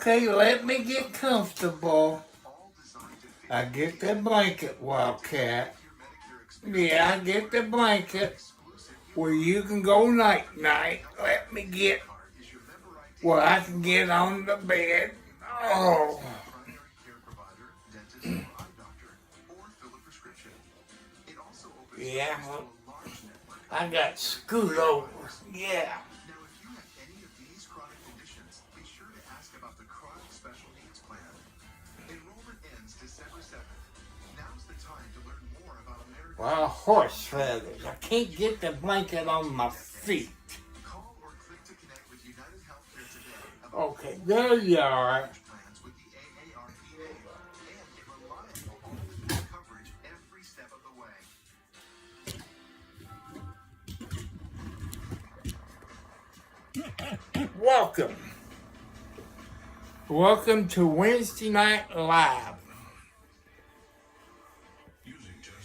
Okay, let me get comfortable. I get the blanket, Wildcat. Yeah, I get the blanket where you can go night-night. Let me get where I can get on the bed. Oh. Yeah, I got scoot over. Yeah. Well, horse feathers. I can't get the blanket on my feet. Okay, there you are. Welcome. Welcome to Wednesday Night Live.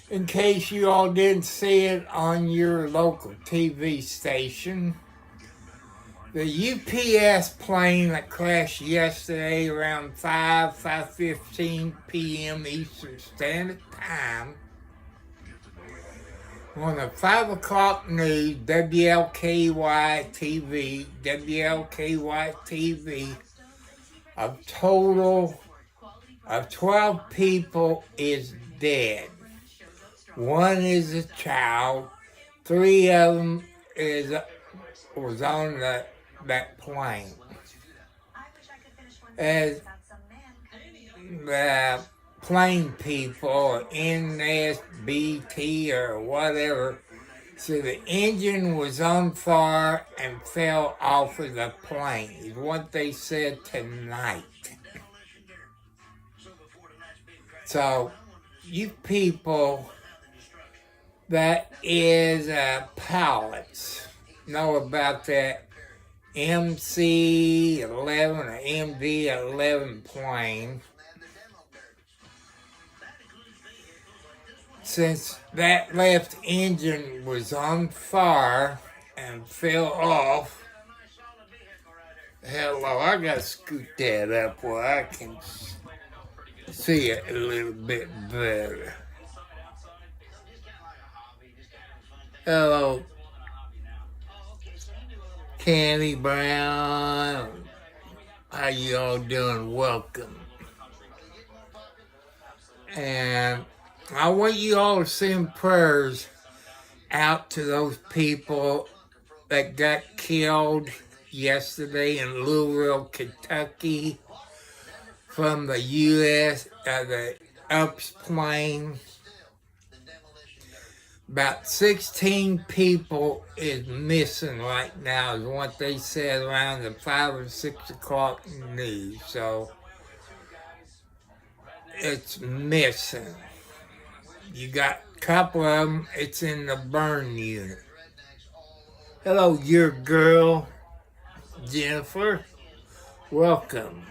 In case you all didn't see it on your local TV station, the UPS plane that crashed yesterday around 5:15 p.m. Eastern Standard Time on the 5 o'clock news, WLKY TV, a total of 12 people is dead. One is a child. 3 of them was on that plane. As the plane people, NSBT or whatever, so the engine was on fire and fell off of the plane, is what they said tonight. So, you people that is pilots know about that MC-11 or MD-11 plane. Since that left engine was on fire and fell off, hello, I gotta scoot that up where I can see it a little bit better. Hello, Candy Brown. How you all doing? Welcome. And I want you all to send prayers out to those people that got killed yesterday in Louisville, Kentucky, from the the UPS plane. About 16 people is missing right now, is what they said around the 5 or 6 o'clock news. So it's missing. You got a couple of them, it's in the burn unit. Hello, your girl, Jennifer. Welcome.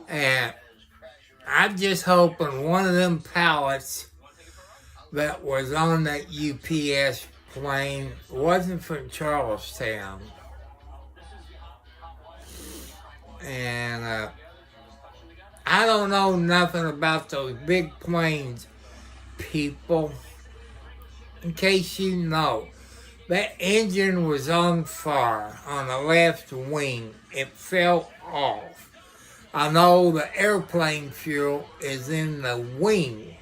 And I'm just hoping one of them pilots that was on that UPS plane wasn't from Charlestown. And I don't know nothing about those big planes, people. In case you know, that engine was on fire on the left wing. It fell off. I know the airplane fuel is in the wing.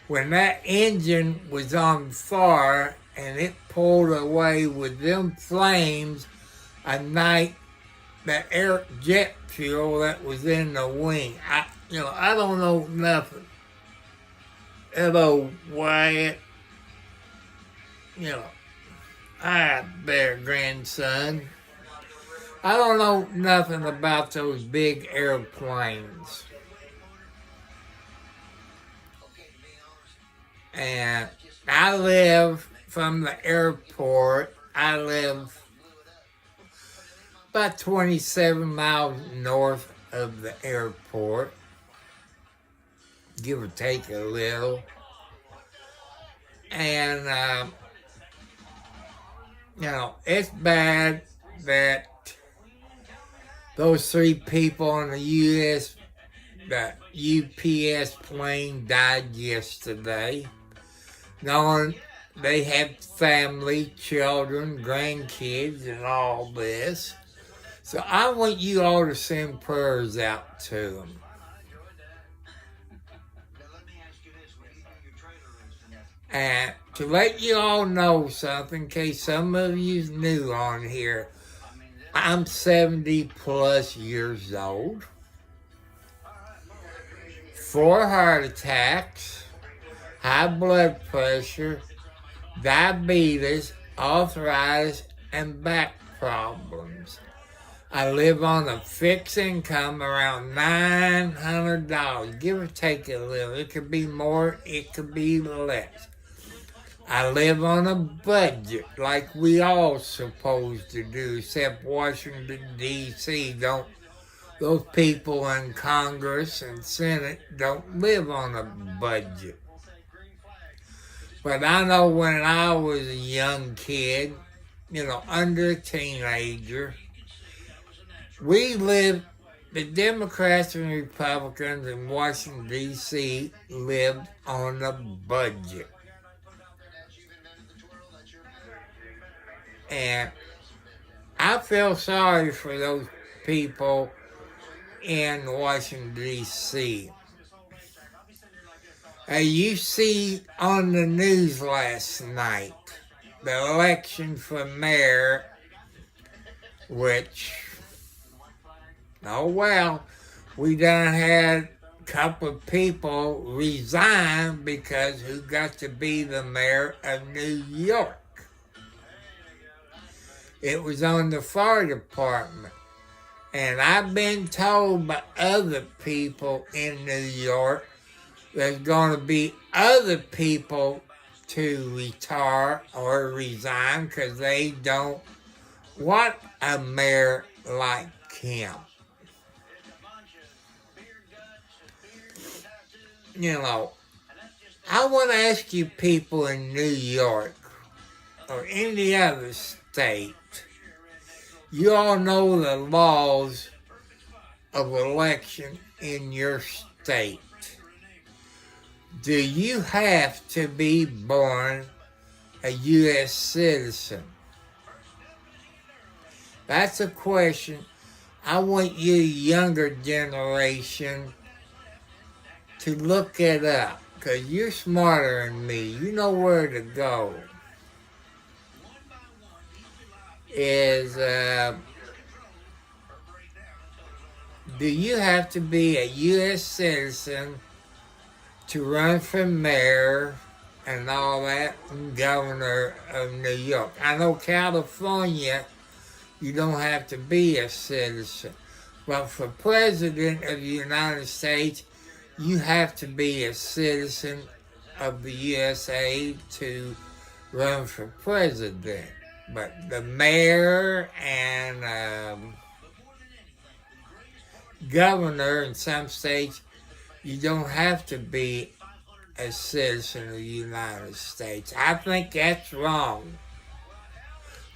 When that engine was on fire and it pulled away with them flames, ignite the air jet fuel that was in the wing. I don't know nothing. Hello, Wyatt. Hi there, grandson. I don't know nothing about those big airplanes. And I live from the airport. I live about 27 miles north of the airport, give or take a little. And, it's bad that Those 3 people on the UPS plane died yesterday. Knowing they have family, children, grandkids, and all this. So I want you all to send prayers out to them. And to let you all know something, in case some of you's new on here, I'm 70 plus years old. 4 heart attacks, high blood pressure, diabetes, arthritis, and back problems. I live on a fixed income around $900, give or take a little. It could be more, it could be less. I live on a budget like we all supposed to do, except Washington, D.C. Those people in Congress and Senate don't live on a budget. But I know when I was a young kid, under a teenager, the Democrats and Republicans in Washington, D.C. lived on a budget. And I feel sorry for those people in Washington, D.C. You see on the news last night, the election for mayor, which, we done had a couple of people resign because who got to be the mayor of New York. It was on the fire department. And I've been told by other people in New York there's going to be other people to retire or resign because they don't want a mayor like him. I want to ask you people in New York or any other state, you all know the laws of election in your state. Do you have to be born a U.S. citizen? That's a question I want you younger generation to look it up, because you're smarter than me. You know where to go. Do you have to be a U.S. citizen to run for mayor and all that, and governor of New York? I know California, you don't have to be a citizen. But for president of the United States, you have to be a citizen of the USA to run for president. But the mayor and governor in some states, you don't have to be a citizen of the United States. I think that's wrong.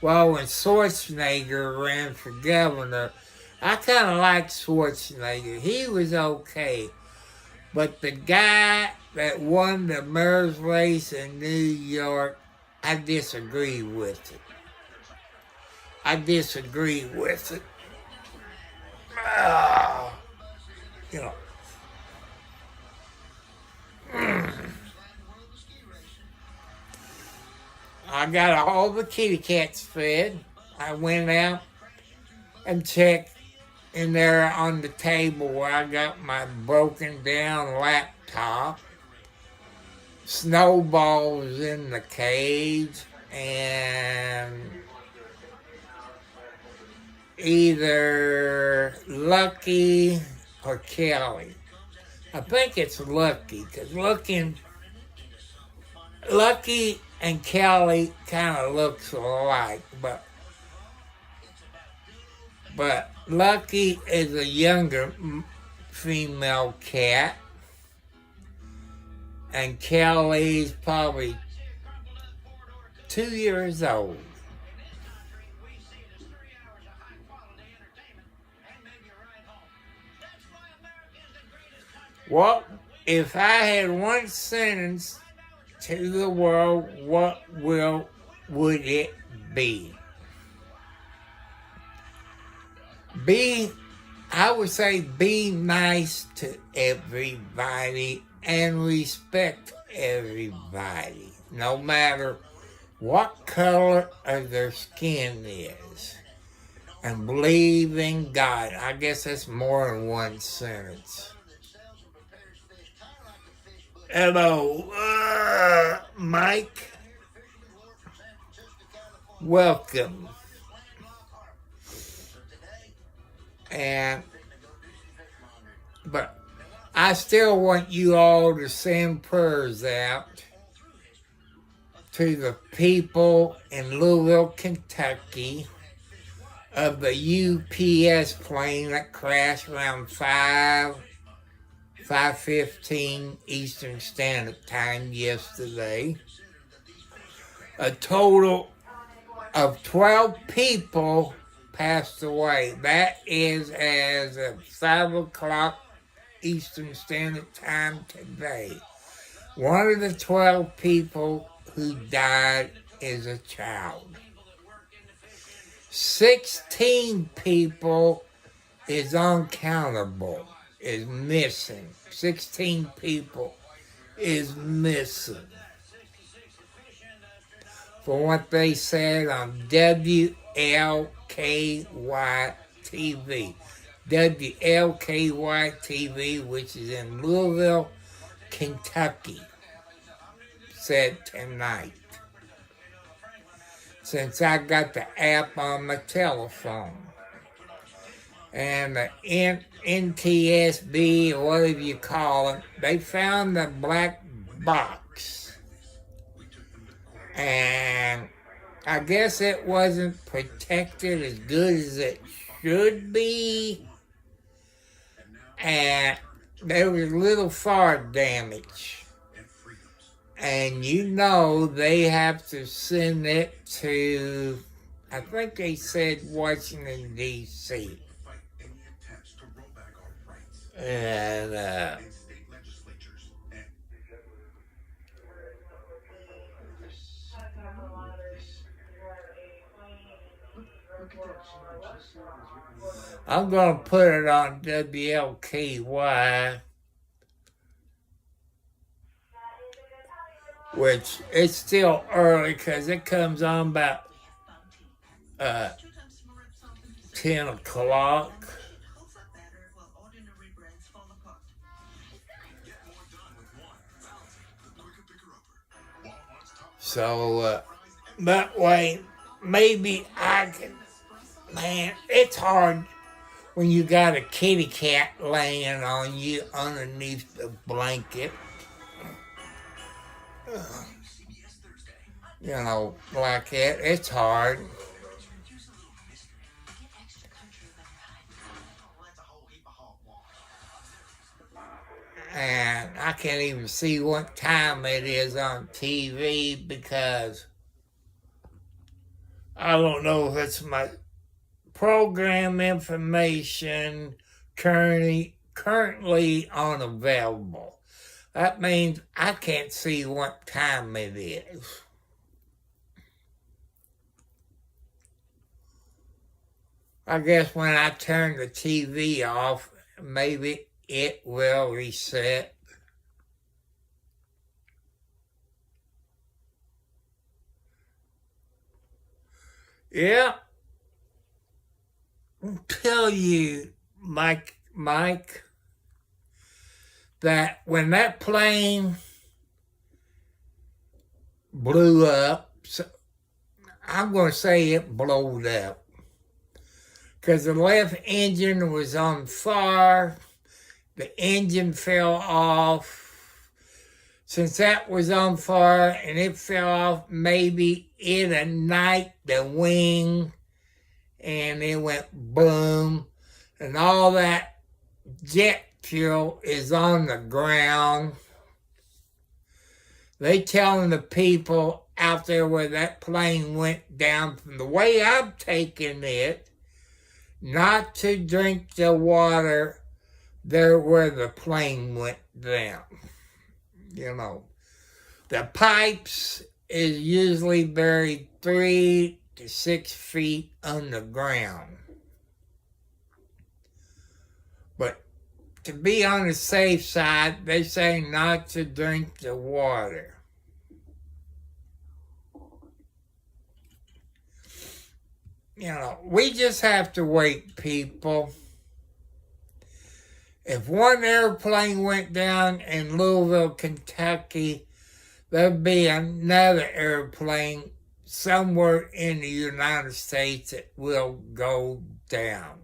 Well, when Schwarzenegger ran for governor, I kind of liked Schwarzenegger. He was okay. But the guy that won the mayor's race in New York, I disagree with it. I disagree with it. I got all the kitty cats fed. I went out and checked in there on the table where I got my broken down laptop. Snowball's in the cage, and either Lucky or Kelly. I think it's Lucky, because Lucky and Kelly kind of looks alike, but Lucky is a younger female cat, and Kelly's probably 2 years old. What if I had one sentence to the world? What would it be? I would say be nice to everybody and respect everybody, no matter what color of their skin is. And believe in God. I guess that's more than one sentence. Hello, Mike. Welcome. But I still want you all to send prayers out to the people in Louisville, Kentucky, of the UPS plane that crashed around 5:15 Eastern Standard Time yesterday. A total of 12 people passed away. That is as of 5 o'clock Eastern Standard Time today. One of the 12 people who died is a child. 16 people is uncountable, is missing. 16 people is missing. For what they said on WLKY TV. WLKY TV, which is in Louisville, Kentucky, said tonight. Since I got the app on my telephone. And the NTSB, or whatever you call it, they found the black box. And I guess it wasn't protected as good as it should be. And there was little fire damage. And you know they have to send it to, I think they said Washington, D.C. And I'm going to put it on WLKY, which it's still early because it comes on about 10 o'clock. So that way, maybe I can, man, it's hard when you got a kitty cat laying on you underneath the blanket. You know, like that, it's hard. And I can't even see what time it is on TV because I don't know if it's my program information currently unavailable. That means I can't see what time it is. I guess when I turn the TV off, maybe it will reset. Yeah. I'll tell you, Mike, that when that plane blew up, so I'm going to say it blowed up, because the left engine was on fire. The engine fell off. Since that was on fire and it fell off, maybe it ignited the wing and it went boom. And all that jet fuel is on the ground. They telling the people out there where that plane went down, from the way I'm taking it, not to drink the water there where the plane went down. You know, the pipes is usually buried 3 to 6 feet underground. But to be on the safe side, they say not to drink the water. You know, we just have to wait, people. If one airplane went down in Louisville, Kentucky, there'd be another airplane somewhere in the United States that will go down.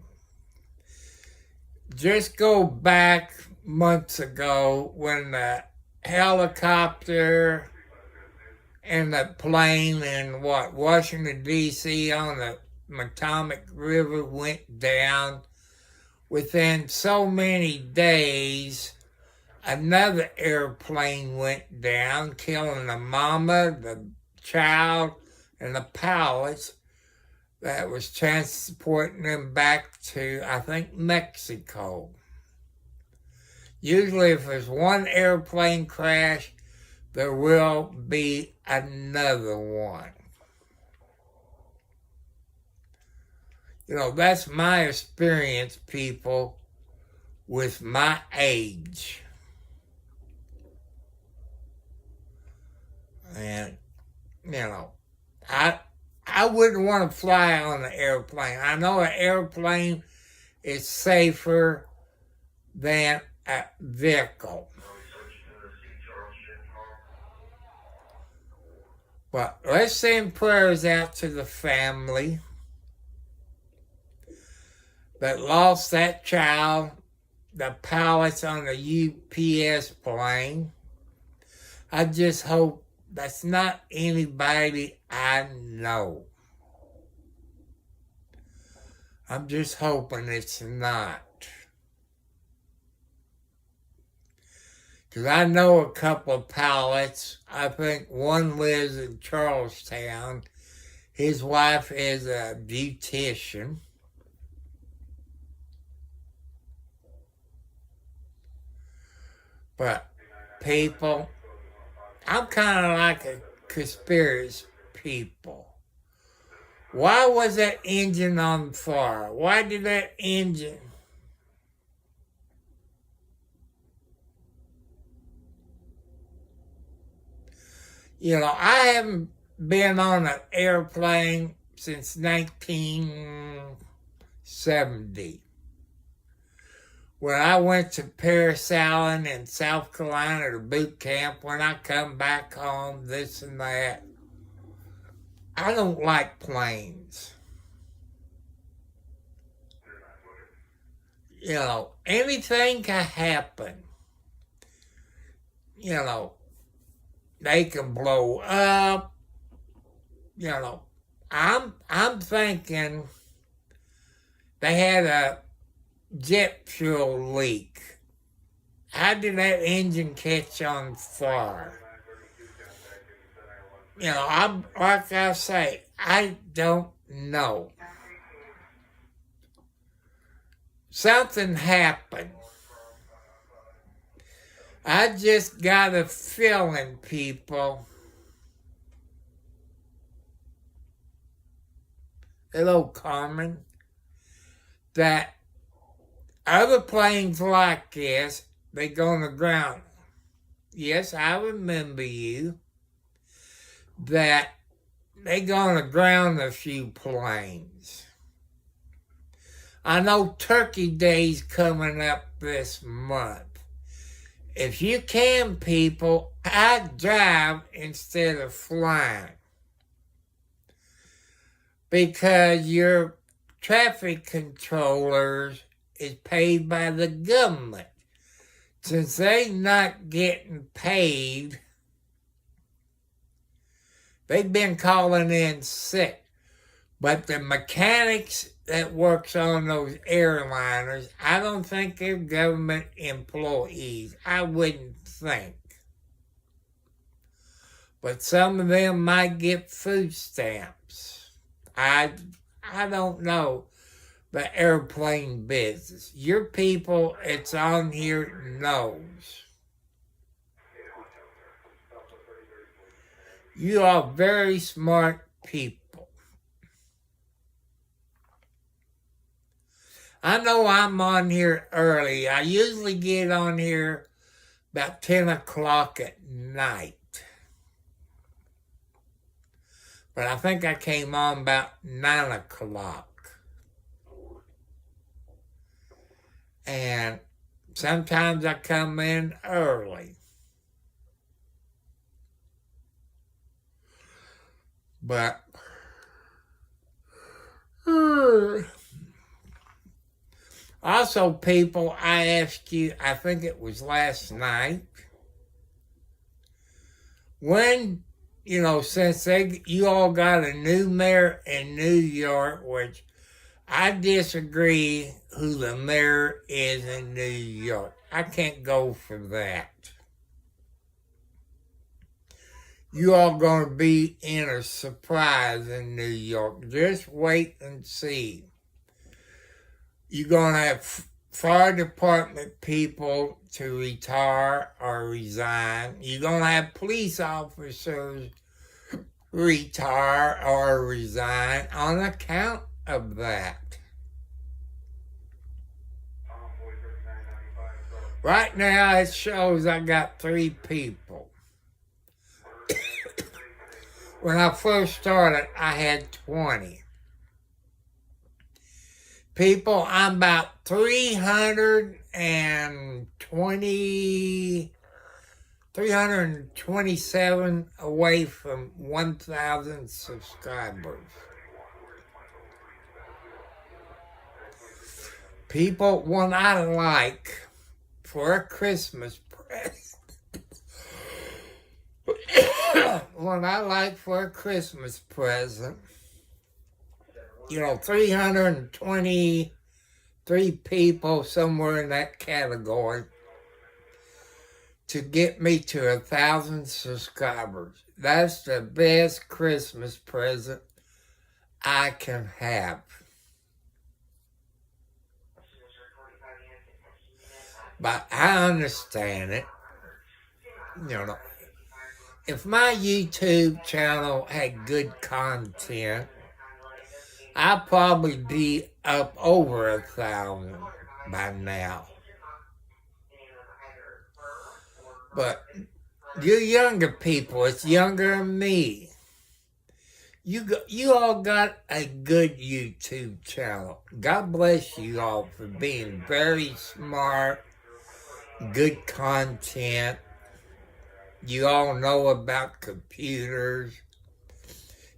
Just go back months ago when the helicopter and the plane in Washington, D.C. on the Potomac River went down. Within so many days, another airplane went down, killing the mama, the child, and the pilots that was transporting them back to, I think, Mexico. Usually if there's one airplane crash, there will be another one. You know, that's my experience, people, with my age. And, you know, I wouldn't want to fly on an airplane. I know an airplane is safer than a vehicle. But let's send prayers out to the family that lost that child, the pilots on the UPS plane. I just hope that's not anybody I know. I'm just hoping it's not. Because I know a couple of pilots. I think one lives in Charlestown. His wife is a beautician. But people, I'm kind of like a conspiracy people. Why was that engine on fire? Why did that engine? You know, I haven't been on an airplane since 1970. When I went to Parris Allen in South Carolina to boot camp, when I come back home, this and that, I don't like planes. You know, anything can happen. You know, they can blow up. You know, I'm thinking they had a jet fuel leak. How did that engine catch on fire? You know, like I say, I don't know. Something happened. I just got a feeling, people. Hello, Carmen. That other planes like this, they go on the ground. Yes, I remember you. That they go on the ground a few planes. I know Turkey Day's coming up this month. If you can, people, I'd drive instead of flying. Because your traffic controllers is paid by the government. Since they're not getting paid, they've been calling in sick. But the mechanics that works on those airliners, I don't think they're government employees. I wouldn't think. But some of them might get food stamps. I don't know. the airplane business. Your people, it's on here, knows. You are very smart people. I know I'm on here early. I usually get on here about 10 o'clock at night. But I think I came on about 9 o'clock. And sometimes I come in early. But also, people, I asked you, I think it was last night, when, since you all got a new mayor in New York, which I disagree who the mayor is in New York. I can't go for that. You all going to be in a surprise in New York. Just wait and see. You're going to have fire department people to retire or resign. You're going to have police officers retire or resign on account of that. Right now it shows I got 3 people. When I first started, I had 20. People, I'm about 327 away from 1,000 subscribers. People, what I like for a Christmas present, 323 people, somewhere in that category, to get me to 1,000 subscribers. That's the best Christmas present I can have. But I understand it. If my YouTube channel had good content, I'd probably be up over 1,000 by now. But you younger people, it's younger than me. You all got a good YouTube channel. God bless you all for being very smart, good content. You all know about computers.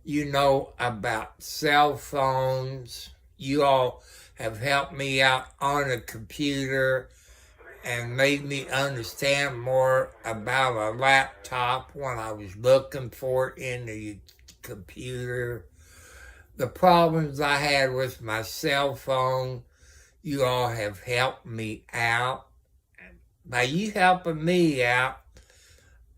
You know about cell phones. You all have helped me out on a computer and made me understand more about a laptop when I was looking for it in the computer. The problems I had with my cell phone, you all have helped me out. By you helping me out,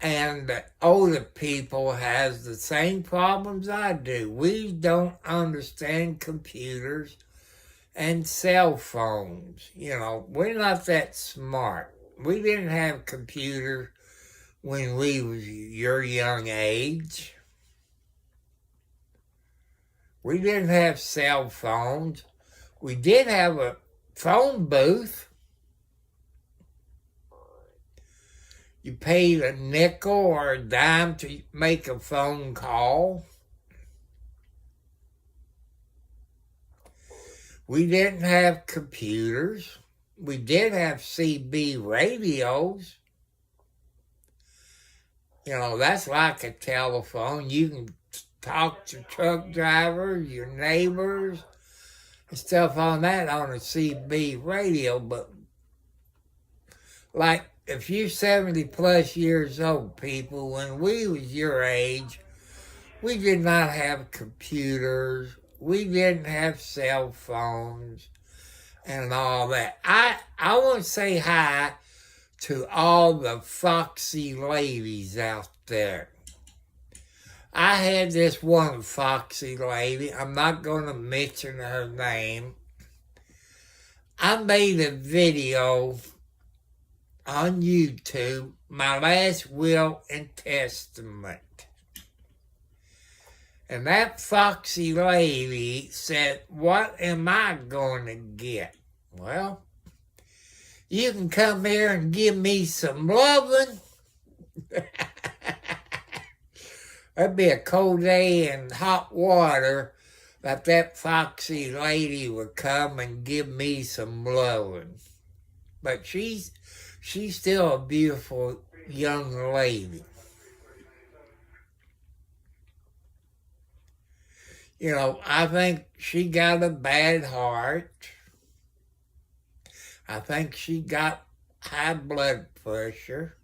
and the older people has the same problems I do. We don't understand computers and cell phones. We're not that smart. We didn't have computers when we was your young age. We didn't have cell phones. We did have a phone booth. You paid a nickel or a dime to make a phone call. We didn't have computers. We did have CB radios. That's like a telephone. You can talk to truck drivers, your neighbors, and stuff on that on a CB radio. But like, if you're 70 plus years old, people, when we was your age, we did not have computers. We didn't have cell phones and all that. I want to say hi to all the foxy ladies out there. I had this one foxy lady. I'm not going to mention her name. I made a video on YouTube, My Last Will and Testament. And that foxy lady said, what am I going to get? Well, you can come here and give me some loving. That'd be a cold day and hot water that foxy lady would come and give me some loving. But she's still a beautiful young lady. You know, I think she got a bad heart. I think she got high blood pressure.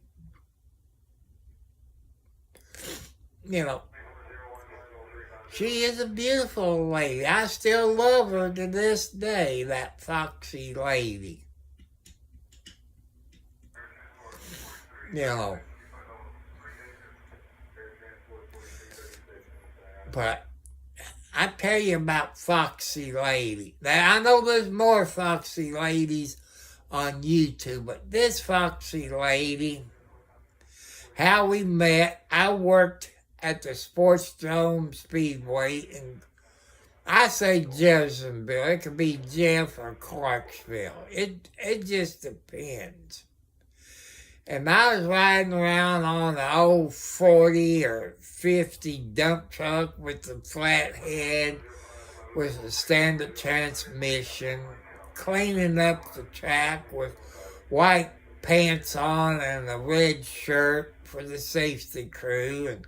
You know, she is a beautiful lady. I still love her to this day, that foxy lady. You know. But I tell you about foxy lady. Now, I know there's more foxy ladies on YouTube, but this foxy lady, how we met, I worked at the Sports Dome Speedway, and I say Jeffersonville. It could be Jeff or Clarksville. It just depends. And I was riding around on an old 40 or 50 dump truck with the flat head with a standard transmission, cleaning up the track with white pants on and a red shirt for the safety crew, and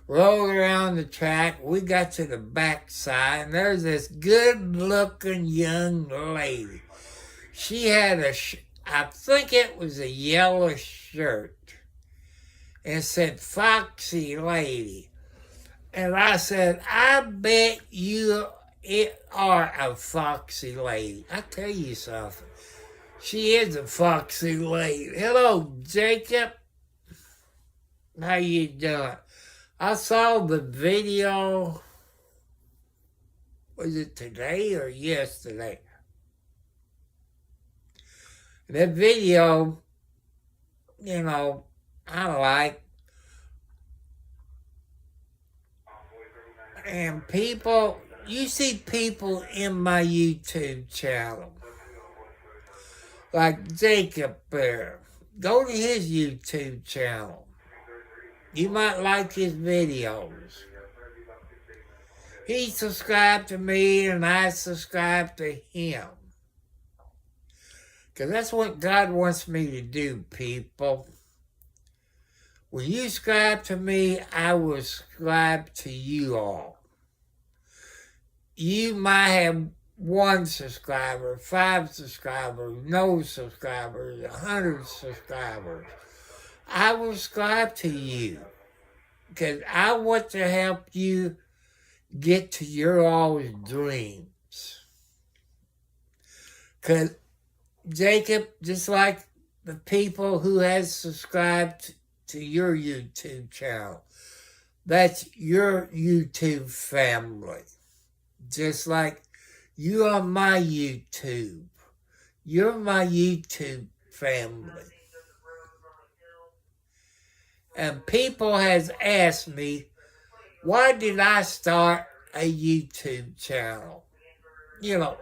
rolled around the track. We got to the backside, and there's this good-looking young lady. She had I think it was a yellow shirt, and it said Foxy Lady. And I said, I bet you are a foxy lady. I tell you something. She is a foxy lady. Hello, Jacob. How you doing? I saw the video. Was it today or yesterday? That video, you know, I like. And people, you see people in my YouTube channel, like Jacob Bear. Go to his YouTube channel. You might like his videos. He subscribed to me and I subscribe to him. Because that's what God wants me to do, people. When you subscribe to me, I will subscribe to you all. You might have 1 subscriber, 5 subscribers, no subscribers, 100 subscribers. I will subscribe to you because I want to help you get to your all's dreams. Because Jacob, just like the people who has subscribed to your YouTube channel, that's your YouTube family. Just like you are my YouTube. You're my YouTube family. And people has asked me, why did I start a YouTube channel? You know,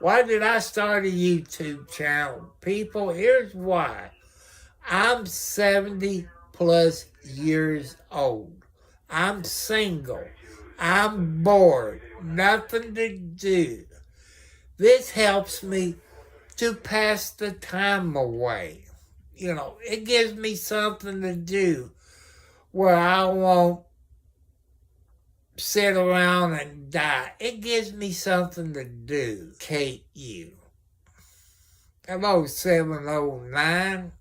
why did I start a YouTube channel? People, here's why. I'm 70 plus years old. I'm single. I'm bored. Nothing to do. This helps me to pass the time away. You know, it gives me something to do where I won't sit around and die. It gives me something to do. KU. Hello, 709.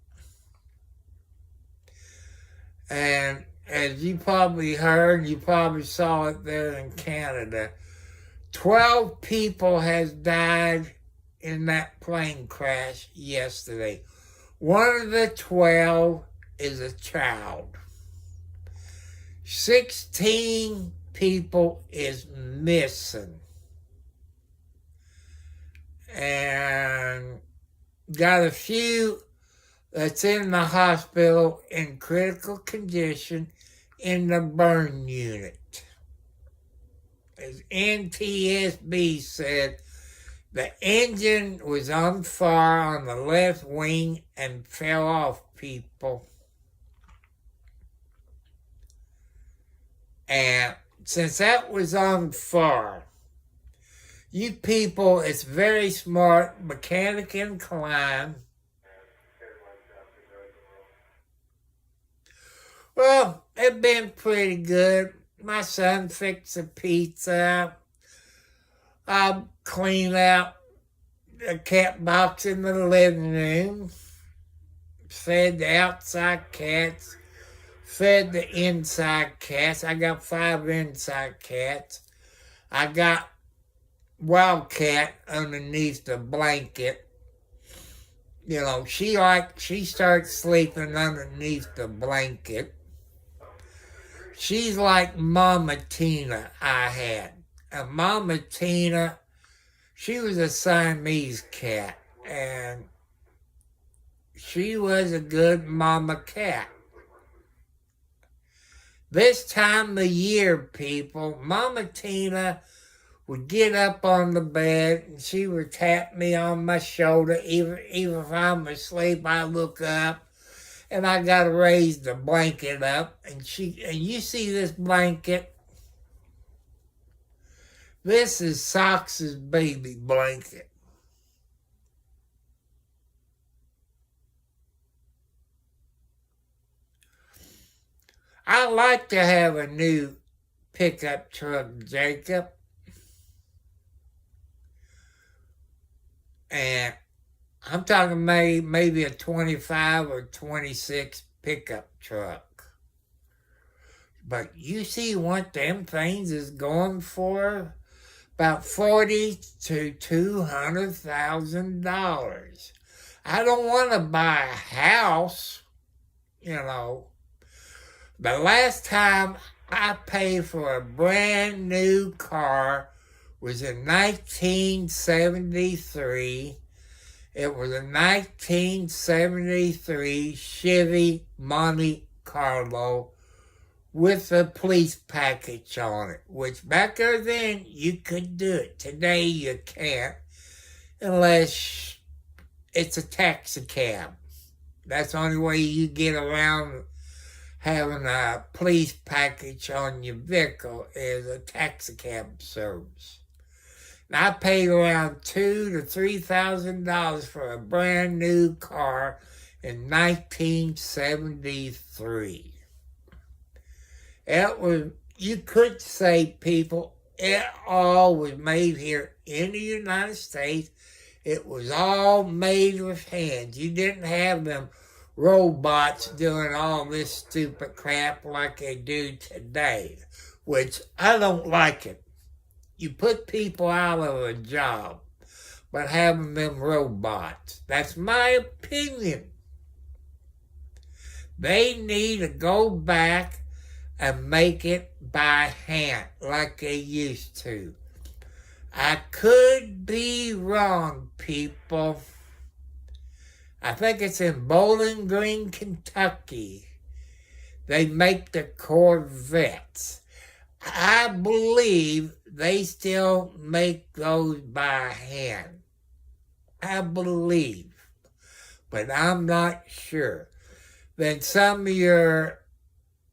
And as you probably heard, you probably saw it there in Canada, 12 people has died in that plane crash yesterday. One of the 12 is a child. 16 people is missing. and got a few that's in the hospital in critical condition in the burn unit. As NTSB said, the engine was on fire on the left wing and fell off, people. And since that was on fire, you people, it's very smart, mechanic inclined. Well, it's been pretty good. My son fixed a pizza. I cleaned out the cat box in the living room. Fed the outside cats. Fed the inside cats. I got 5 inside cats. I got Wildcat underneath the blanket. You know, she starts sleeping underneath the blanket. She's like Mama Tina I had. And Mama Tina, she was a Siamese cat. And she was a good mama cat. This time of year, people, Mama Tina would get up on the bed and she would tap me on my shoulder. Even if I'm asleep, I look up and I gotta raise the blanket up. And you see this blanket? This is Sox's baby blanket. I'd like to have a new pickup truck, Jacob. And I'm talking maybe a 25 or 26 pickup truck. But you see what them things is going for? About $40,000 to $200,000. I don't want to buy a house, you know. The last time I paid for a brand new car was in 1973. It was a 1973 Chevy Monte Carlo with a police package on it, which back then you could do it. Today you can't unless it's a taxi cab. That's the only way you get around having a police package on your vehicle is a taxi cab service. And I paid around $2,000 to $3,000 for a brand new car in 1973. It was, you could say, people, it all was made here in the United States. It was all made with hands. You didn't have them robots doing all this stupid crap like they do today, which I don't like it. You put people out of a job by having them robots. That's my opinion. They need to go back and make it by hand like they used to. I could be wrong, people. I think it's in Bowling Green, Kentucky. They make the Corvettes. I believe they still make those by hand. I believe. But I'm not sure. Then some of your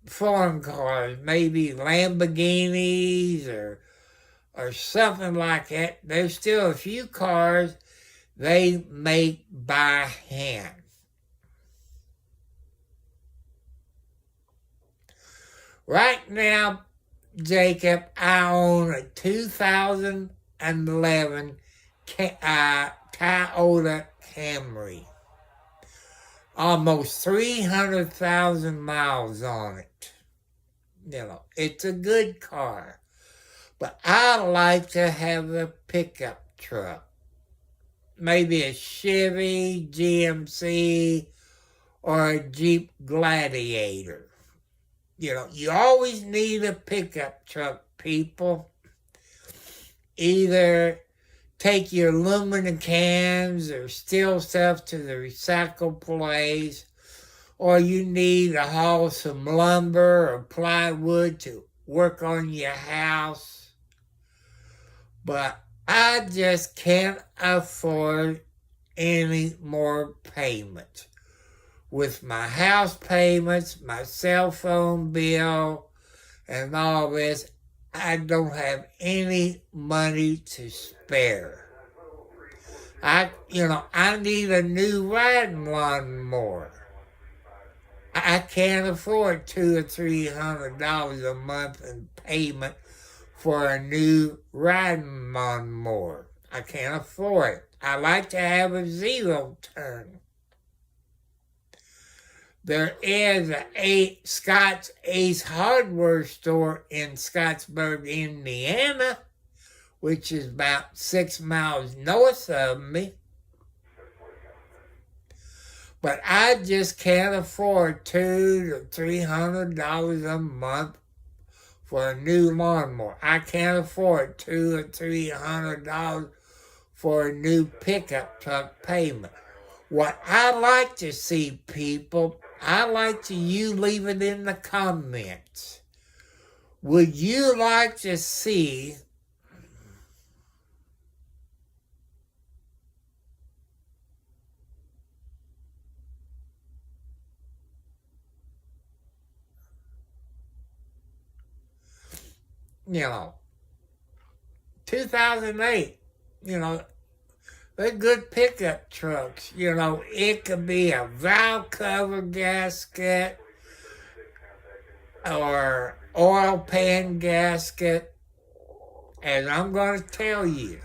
foreign cars, maybe Lamborghinis or something like that, there's still a few cars they make by hand. Right now, Jacob, I own a 2011 Toyota Camry. Almost 300,000 miles on it. You know, it's a good car. But I like to have a pickup truck. Maybe a Chevy GMC or a Jeep Gladiator. You know, you always need a pickup truck, people. Either take your aluminum cans or steel stuff to the recycle place, or you need to haul some lumber or plywood to work on your house. But I just can't afford any more payments. With my house payments, my cell phone bill, and all this, I don't have any money to spare. I need a new riding lawnmower. I can't afford $200 or $300 a month in payment for a new riding lawnmower. I can't afford it. I like to have a zero turn. There is a Scott's Ace hardware store in Scottsburg, Indiana, which is about 6 miles north of me. But I just can't afford $200 to $300 a month for a new lawnmower. I can't afford $200 or $300 for a new pickup truck payment. What I like to see, people, I like you leave it in the comments. Would you like to see you know, 2008, they're good pickup trucks. It could be a valve cover gasket or oil pan gasket. And I'm going to tell you,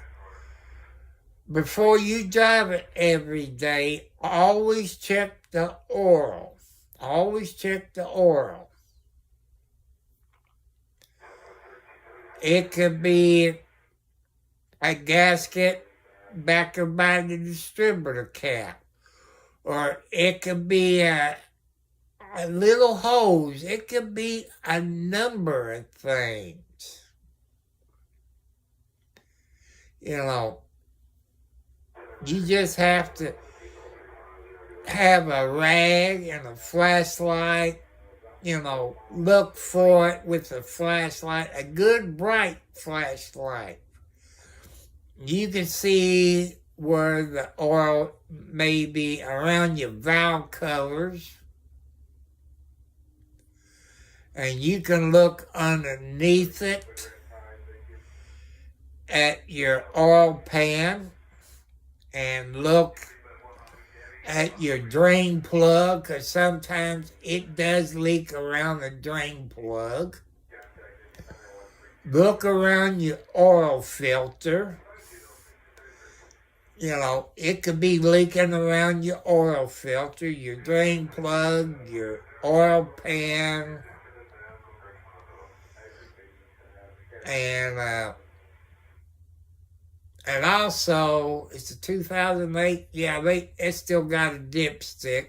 before you drive it every day, always check the oil. Always check the oil. It could be a gasket back by the distributor cap, or it could be a little hose. It could be a number of things. You just have to have a rag and a flashlight. Look for it with a flashlight, a good bright flashlight. You can see where the oil may be around your valve covers. And you can look underneath it at your oil pan and look at your drain plug, because sometimes it does leak around the drain plug. Look around your oil filter. It could be leaking around your oil filter, your drain plug, your oil pan, and also, it's a 2008, it's still got a dipstick.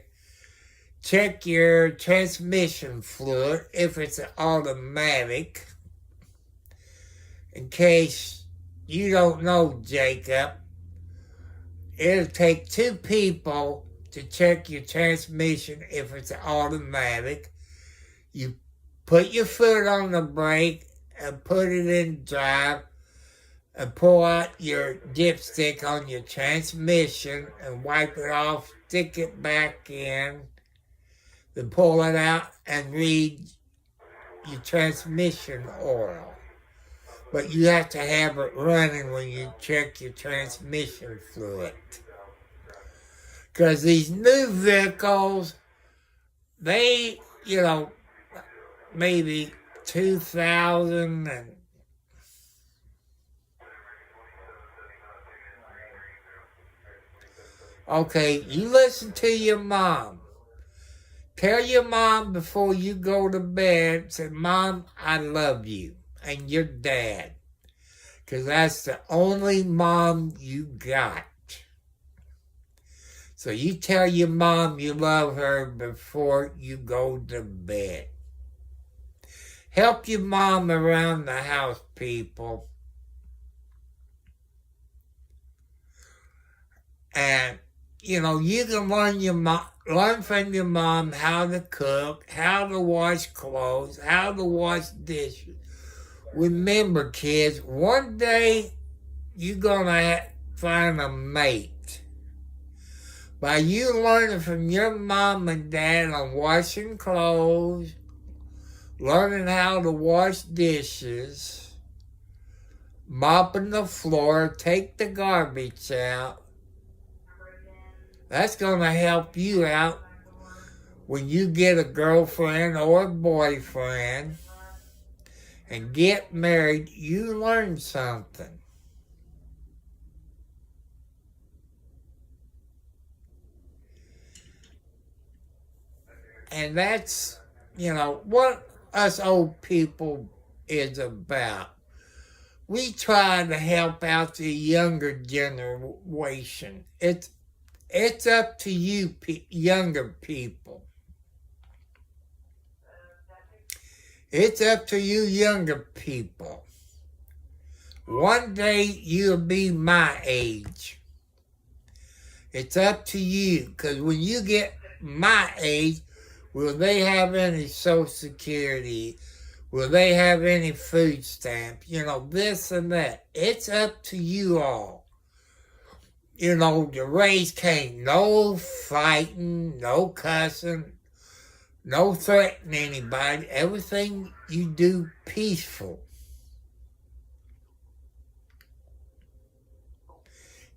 Check your transmission fluid if it's an automatic. In case you don't know, Jacob, it'll take 2 people to check your transmission if it's an automatic. You put your foot on the brake and put it in drive, and pull out your dipstick on your transmission and wipe it off, stick it back in, then pull it out and read your transmission oil. But you have to have it running when you check your transmission fluid. Because these new vehicles, they, maybe 2000 and okay, you listen to your mom. Tell your mom before you go to bed, say, Mom, I love you, and your dad. Because that's the only mom you got. So you tell your mom you love her before you go to bed. Help your mom around the house, people. And, you know, you can learn from your mom how to cook, how to wash clothes, how to wash dishes. Remember, kids, one day you're going to find a mate. By you learning from your mom and dad on washing clothes, learning how to wash dishes, mopping the floor, take the garbage out, that's going to help you out when you get a girlfriend or a boyfriend and get married. You learn something. And that's, you know, what us old people is about. We try to help out the younger generation. It's up to you, younger people. It's up to you, younger people. One day you'll be my age. It's up to you, because when you get my age, will they have any Social Security? Will they have any food stamps? You know, this and that. It's up to you all. You know, to raise Cain. No fighting, no cussing, no threatening anybody. Everything you do peaceful.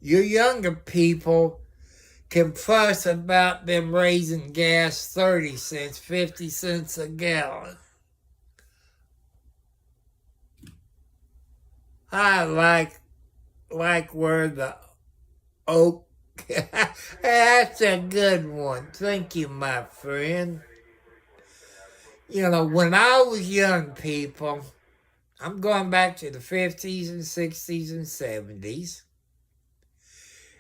Your younger people can fuss about them raising gas 30 cents, 50 cents a gallon. I like where the oak. That's a good one. Thank you, my friend. You know, when I was young, people, I'm going back to the 50s and 60s and 70s.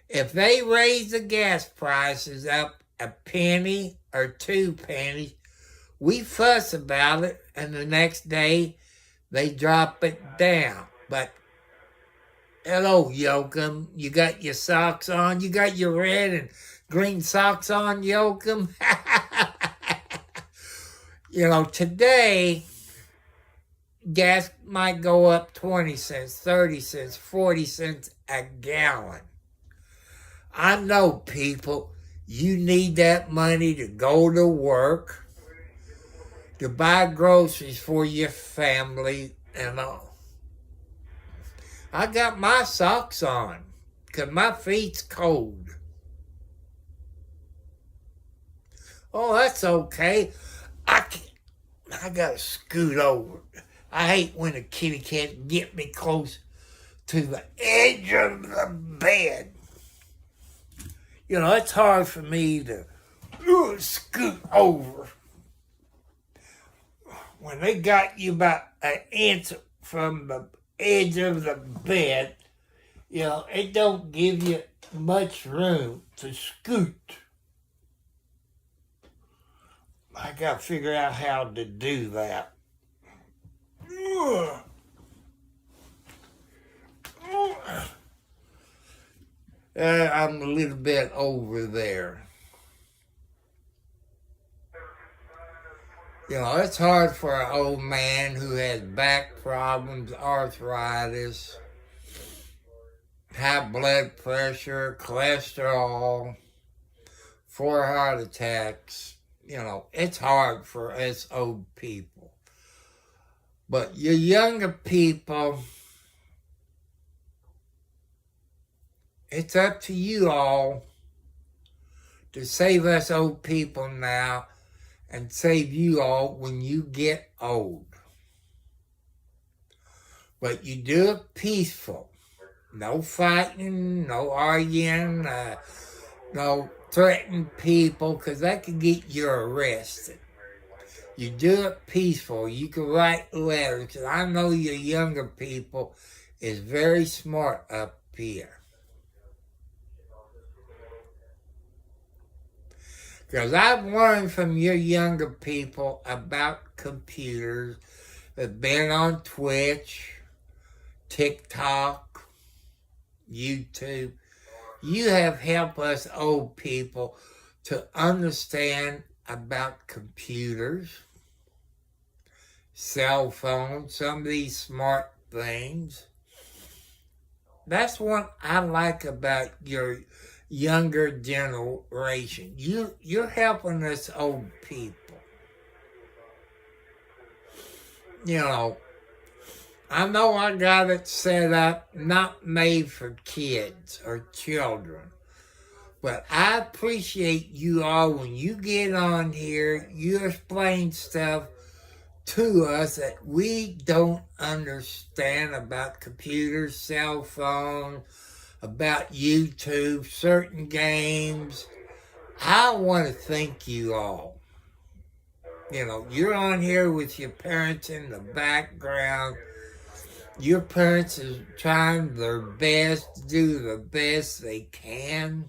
If they raise the gas prices up a penny or 2 pennies, we fuss about it, and the next day they drop it down. But hello, Yoakum. You got your socks on? You got your red and green socks on, Yoakum? You know, today, gas might go up 20 cents, 30 cents, 40 cents a gallon. I know, people, you need that money to go to work, to buy groceries for your family and all. I got my socks on because my feet's cold. Oh, that's okay. I gotta scoot over. I hate when a kitty cat get me close to the edge of the bed. You know, it's hard for me to scoot over. When they got you about an inch from the edge of the bed, you know, it don't give you much room to scoot. I got to figure out how to do that. I'm a little bit over there. You know, it's hard for an old man who has back problems, arthritis, high blood pressure, cholesterol, 4 heart attacks. You know, it's hard for us old people. But you younger people, it's up to you all to save us old people now and save you all when you get old. But you do it peaceful. No fighting, no arguing, no threatening people, because that could get you arrested. You do it peaceful. You can write letters, because I know your younger people is very smart up here. Because I've learned from your younger people about computers. They've been on Twitch, TikTok, YouTube. You have helped us old people to understand about computers, cell phones, some of these smart things. That's what I like about your younger generation. You're helping us old people. You know, I know I got it set up, not made for kids or children. But I appreciate you all when you get on here, you explain stuff to us that we don't understand about computers, cell phones, about YouTube, certain games. I want to thank you all. You know, you're on here with your parents in the background. Your parents are trying their best to do the best they can.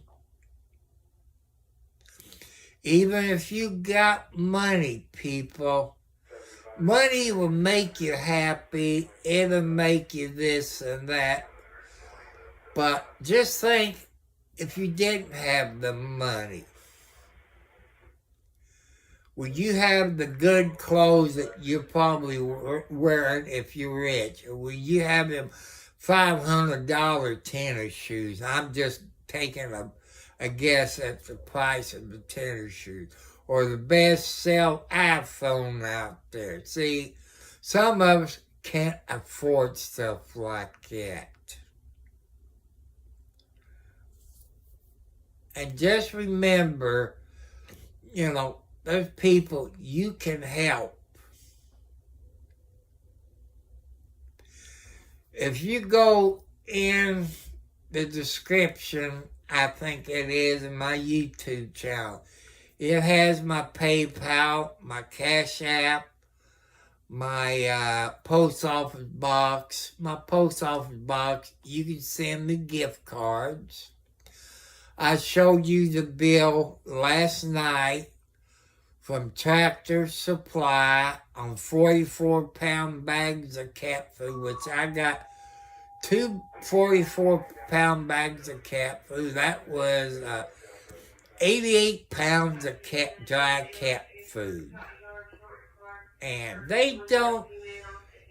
Even if you got money, people, money will make you happy. It'll make you this and that. But just think, if you didn't have the money, would you have the good clothes that you're probably wearing if you're rich? Or would you have them $500 tennis shoes? I'm just taking a guess at the price of the tennis shoes. Or the best sell iPhone out there. See, some of us can't afford stuff like that. And just remember, you know, those people you can help. If you go in the description, I think it is, in my YouTube channel, it has my PayPal, my Cash App, my post office box. My post office box, you can send me gift cards. I showed you the bill last night from Tractor Supply on 44-pound bags of cat food, which I got 2 44-pound bags of cat food. That was 88 pounds of dry cat food. And they don't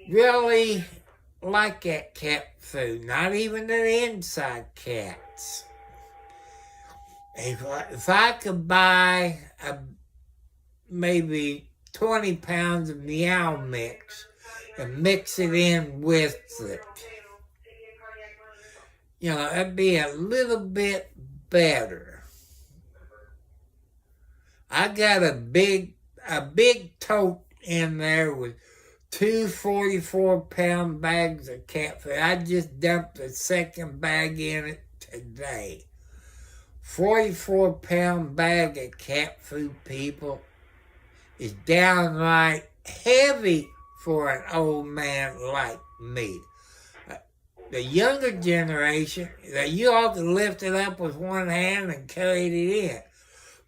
really like that cat food, not even the inside cats. If I could buy maybe 20 pounds of Meow Mix and mix it in with it, you know, that'd be a little bit better. I got a big tote in there with 2 44-pound bags of cat food. I just dumped the second bag in it today. 44-pound bag of cat food, people, is downright heavy for an old man like me. The younger generation, you all can lift it up with one hand and carry it in.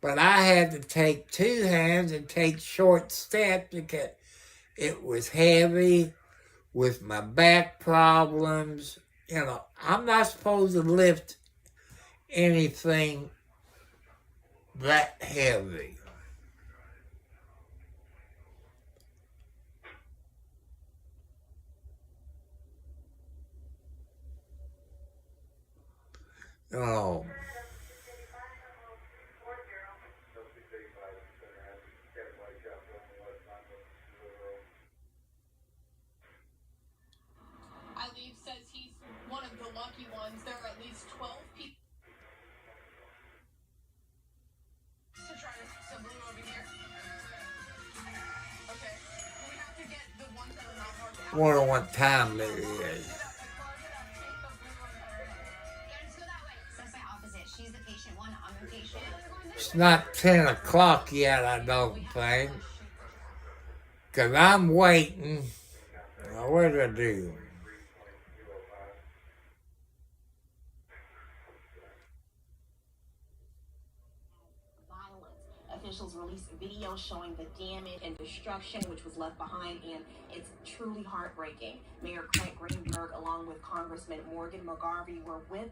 But I had to take 2 hands and take short steps because it was heavy with my back problems. You know, I'm not supposed to lift anything that heavy. Oh. Ali says he's one of the lucky ones. There are at least 12 people to try to blue over here. Okay. We have to get the ones that are not marked out. Wonder what time it is. It's not 10 o'clock yet, I don't think. Because I'm waiting. Now, what do I do? Officials released video showing the damage and destruction which was left behind, and it's truly heartbreaking. Mayor Craig Greenberg, along with Congressman Morgan McGarvey, were with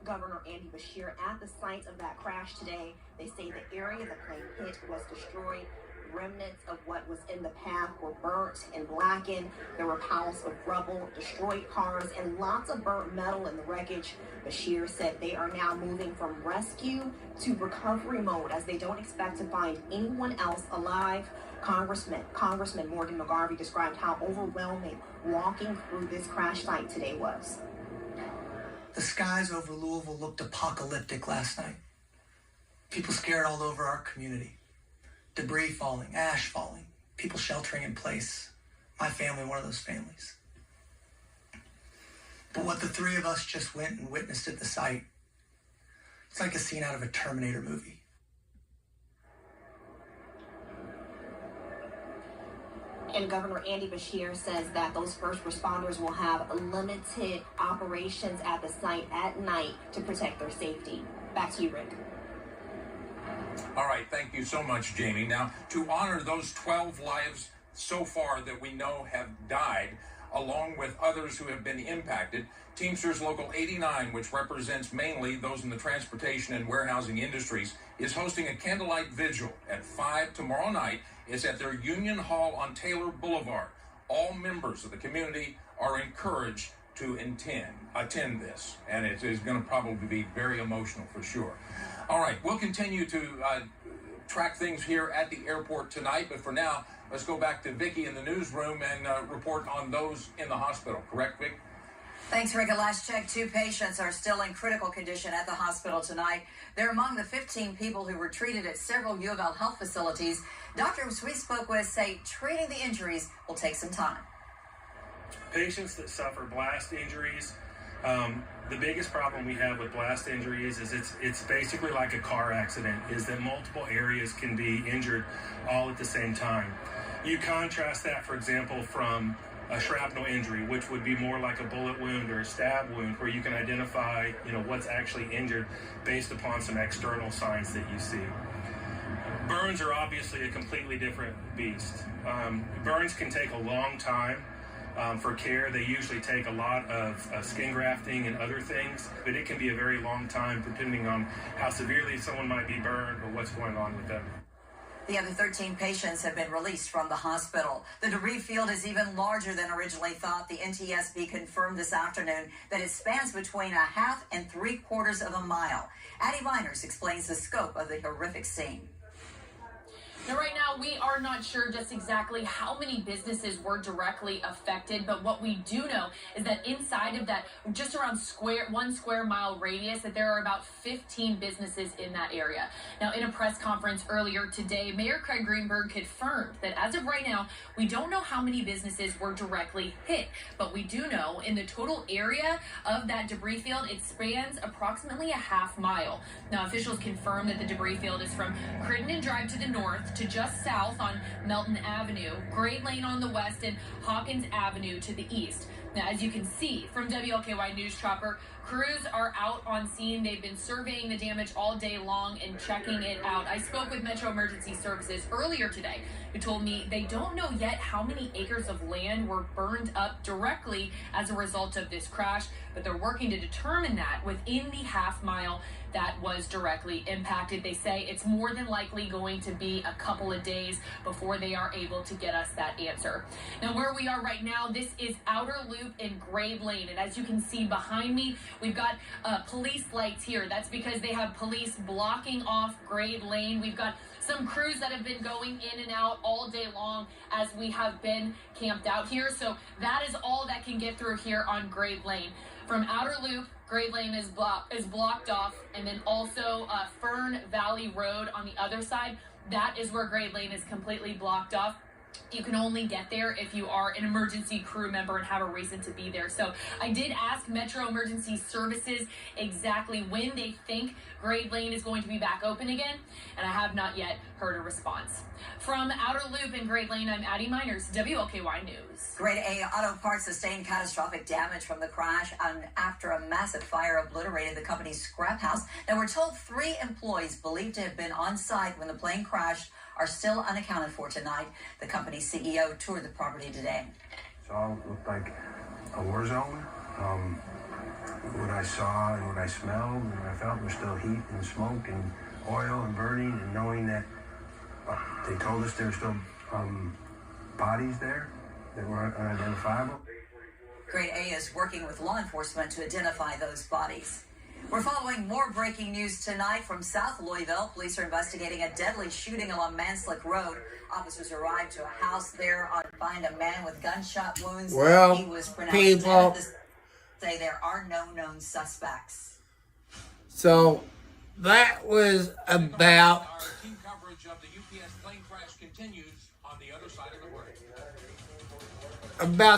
Governor Andy Beshear at the site of that crash today. They say the area the plane hit was destroyed. Remnants of what was in the path were burnt and blackened. There were piles of rubble, destroyed cars, and lots of burnt metal in the wreckage. Beshear said they are now moving from rescue to recovery mode as they don't expect to find anyone else alive. Congressman Morgan McGarvey described how overwhelming walking through this crash site today was. The skies over Louisville looked apocalyptic last night. People scared all over our community. Debris falling, ash falling, people sheltering in place. My family, one of those families. But what the three of us just went and witnessed at the site, it's like a scene out of a Terminator movie. And Governor Andy Beshear says that those first responders will have limited operations at the site at night to protect their safety. Back to you, Rick. All right, thank you so much, Jamie. Now, to honor those 12 lives so far that we know have died, along with others who have been impacted, Teamsters Local 89, which represents mainly those in the transportation and warehousing industries, is hosting a candlelight vigil at 5 tomorrow night. It's at their Union Hall on Taylor Boulevard. All members of the community are encouraged to attend this, and it is going to probably be very emotional for sure. All right, we'll continue to track things here at the airport tonight, but for now, let's go back to Vicki in the newsroom and report on those in the hospital. Correct, Vic? Thanks, Rick. At last check, 2 patients are still in critical condition at the hospital tonight. They're among the 15 people who were treated at several U of L health facilities. Doctors we spoke with say treating the injuries will take some time. Patients that suffer blast injuries, the biggest problem we have with blast injuries is it's basically like a car accident, is that multiple areas can be injured all at the same time. You contrast that, for example, from a shrapnel injury, which would be more like a bullet wound or a stab wound, where you can identify, what's actually injured based upon some external signs that you see. Burns are obviously a completely different beast. Burns can take a long time. For care, they usually take a lot of skin grafting and other things, but it can be a very long time depending on how severely someone might be burned or what's going on with them. The other 13 patients have been released from the hospital. The debris field is even larger than originally thought. The NTSB confirmed this afternoon that it spans between 1/2 and 3/4 of a mile. Addie Miners explains the scope of the horrific scene. Now, right now, we are not sure just exactly how many businesses were directly affected, but what we do know is that inside of that, just around 1 square mile radius, that there are about 15 businesses in that area. Now, in a press conference earlier today, Mayor Craig Greenberg confirmed that as of right now, we don't know how many businesses were directly hit, but we do know in the total area of that debris field, it spans approximately 1/2 mile. Now, officials confirm that the debris field is from Crittenden Drive to the north to just south on Melton Avenue, Grade Lane on the west, and Hawkins Avenue to the east. Now, as you can see from WLKY News Chopper, crews are out on scene. They've been surveying the damage all day long and checking it out. I spoke with Metro Emergency Services earlier today, who told me they don't know yet how many acres of land were burned up directly as a result of this crash, but they're working to determine that within the 1/2 mile that was directly impacted. They say it's more than likely going to be a couple of days before they are able to get us that answer. Now, where we are right now, this is Outer Loop in Grade Lane, and as you can see behind me, we've got police lights here. That's because they have police blocking off Grade Lane. We've got some crews that have been going in and out all day long as we have been camped out here. So that is all that can get through here on Grade Lane. From Outer Loop, Grade Lane is blocked off, and then also Fern Valley Road on the other side. That is where Grade Lane is completely blocked off. You can only get there if you are an emergency crew member and have a reason to be there. So I did ask Metro Emergency Services exactly when they think Grade Lane is going to be back open again, and I have not yet heard a response. From Outer Loop in Grade Lane, I'm Addie Miners, WLKY News. Grade A Auto Parts sustained catastrophic damage from the crash after a massive fire obliterated the company's scrap house. Now, we're told 3 employees believed to have been on site when the plane crashed are still unaccounted for tonight. The company's CEO toured the property today. It all looked like a war zone. What I saw and what I smelled and what I felt was still heat and smoke and oil and burning, and knowing that they told us there were still bodies there that were unidentifiable. Grade A is working with law enforcement to identify those bodies. We're following more breaking news tonight from South Louisville. Police are investigating a deadly shooting along Manslick Road. Officers arrived to a house there on find a man with gunshot wounds. Well, he was pronounced people, dead. Say there are no known suspects. So that was about Our team coverage of the UPS plane crash continues on the other side of the break.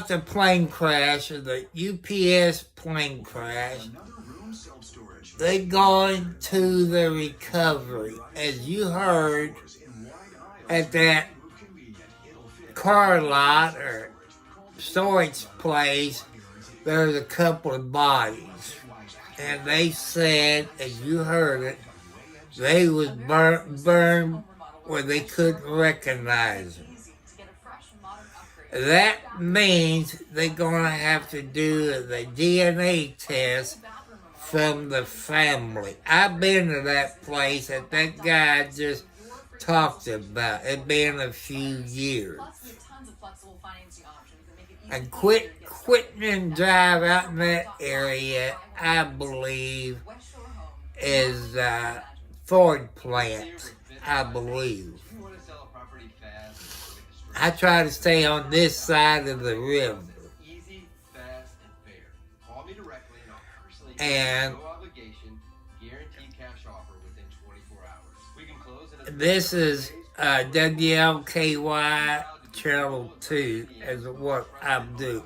the plane crash, or the UPS plane crash. They going to the recovery. As you heard at that car lot or storage place, there's a couple of bodies. And they said, as you heard it, they was burned where they couldn't recognize them. That means they're going to have to do the DNA test from the family. I've been to that place that guy just talked about. It's been a few years. And quitting and drive out in that area, I believe, is Ford plant, I believe. I try to stay on this side of the river. And this is WLKY Channel 2 is what I do.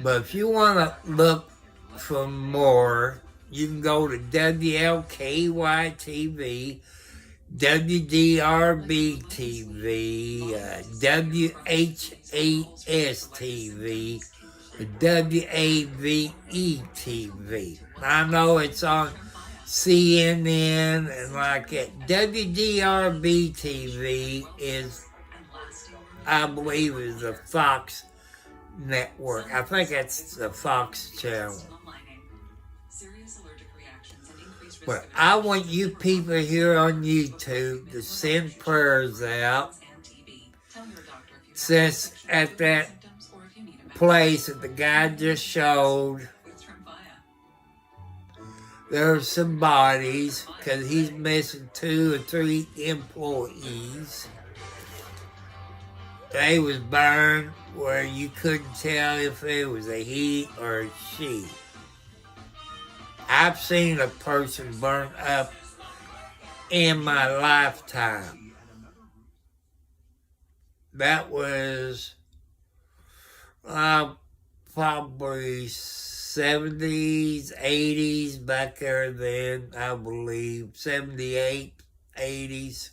But if you want to look for more, you can go to WLKY TV, WDRB TV, WHAS TV, WAVE TV. I know it's on CNN and like it. WDRB TV is, I believe, is the Fox network. I think it's the Fox channel. But I want you people here on YouTube to send prayers out, since at that place that the guy just showed, there's some bodies, because he's missing 2 or 3 employees. They was burned where you couldn't tell if it was a he or a she. I've seen a person burn up in my lifetime. That was probably 70s, 80s, back there then, I believe, 78, 80s.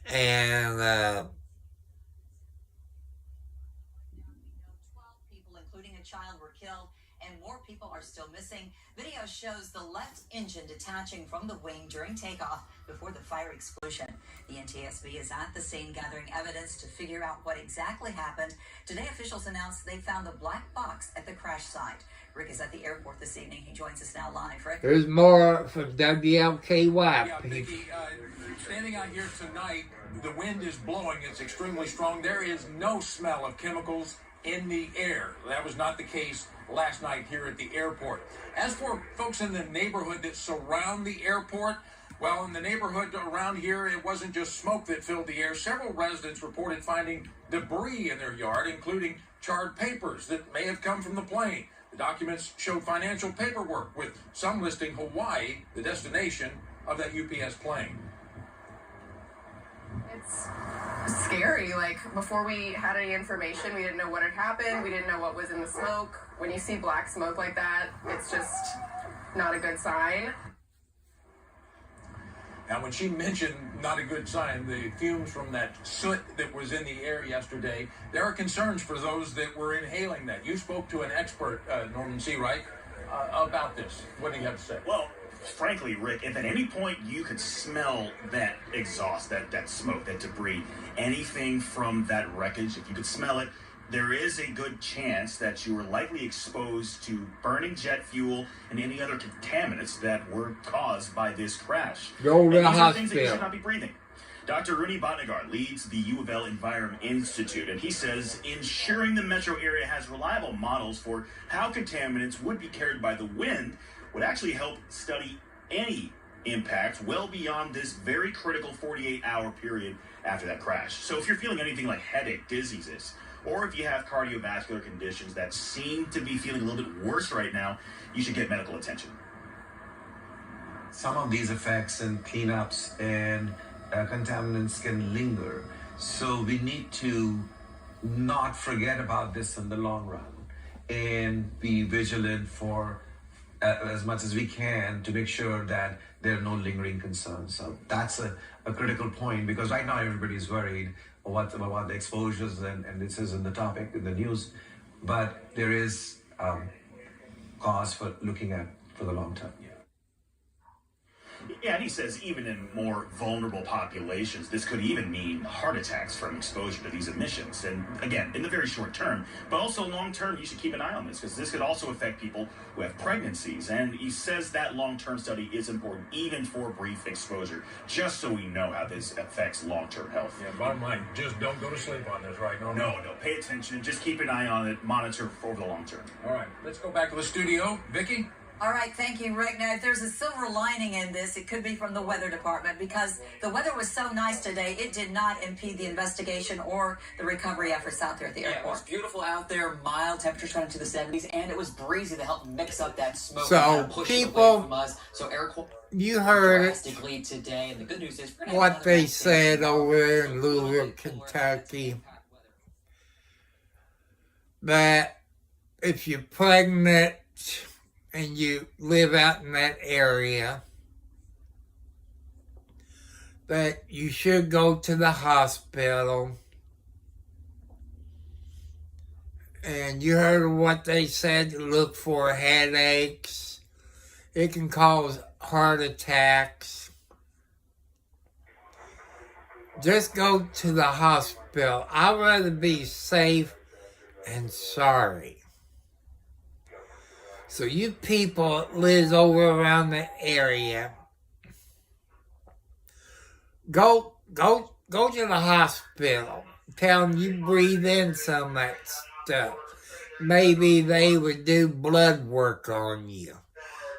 And 12 people, including a child, were killed, and more people are still missing. Video shows the left engine detaching from the wing during takeoff before the fire explosion. The NTSB is at the scene gathering evidence to figure out what exactly happened. Today, officials announced they found the black box at the crash site. Rick is at the airport this evening. He joins us now live. Rick? There's more from WLKY. Yeah, Vicki, standing out here tonight, the wind is blowing. It's extremely strong. There is no smell of chemicals in the air. That was not the case last night here at the airport. As for folks in the neighborhood that surround the airport, well, in the neighborhood around here, it wasn't just smoke that filled the air. Several residents reported finding debris in their yard, including charred papers that may have come from the plane. The documents showed financial paperwork, with some listing Hawaii, the destination of that UPS plane. It's scary. Like, before we had any information, we didn't know what had happened. We didn't know what was in the smoke. When you see black smoke like that, it's just not a good sign. Now, when she mentioned not a good sign, the fumes from that soot that was in the air yesterday, there are concerns for those that were inhaling that. You spoke to an expert, Norman Seawright, about this. What do you have to say? Well, frankly, Rick, if at any point you could smell that exhaust, that smoke, that debris, anything from that wreckage, if you could smell it, there is a good chance that you were likely exposed to burning jet fuel and any other contaminants that were caused by this crash. Go to the these are things that you should hospital. not be breathing. Dr. Rooney Bhatnagar leads the U of L Environment Institute, and he says ensuring the metro area has reliable models for how contaminants would be carried by the wind would actually help study any impact well beyond this very critical 48-hour period after that crash. So if you're feeling anything like headache, dizziness, or if you have cardiovascular conditions that seem to be feeling a little bit worse right now, you should get medical attention. Some of these effects and cleanups and contaminants can linger. So we need to not forget about this in the long run and be vigilant for as much as we can to make sure that there are no lingering concerns. So that's a critical point, because right now everybody's worried about the exposures, and this is in the topic in the news, but there is cause for looking at for the long term. Yeah, and he says even in more vulnerable populations, this could even mean heart attacks from exposure to these emissions. And again, in the very short term, but also long term, you should keep an eye on this, because this could also affect people who have pregnancies. And he says that long-term study is important, even for brief exposure, just so we know how this affects long-term health. Yeah, bottom line, just don't go to sleep on this, right? No, pay attention. Just keep an eye on it. Monitor over the long term. All right, let's go back to the studio. Vicky? All right, thank you, Rick. Now, if there's a silver lining in this, it could be from the weather department, because the weather was so nice today, it did not impede the investigation or the recovery efforts out there at the Yeah, airport. it was beautiful out there, mild temperatures got into the 70s, and it was breezy to help mix up that smoke So, and kind of push it people, away from us. So air quality You heard it, drastically today, and the good news is we're gonna have what another they nice day. said over there in Louisville, Kentucky, that if you're pregnant and you live out in that area, that you should go to the hospital. And you heard what they said, look for headaches. It can cause heart attacks. Just go to the hospital. I'd rather be safe and sorry. So you people that lives over around the area, go to the hospital. Tell them you breathe in some of that stuff. Maybe they would do blood work on you.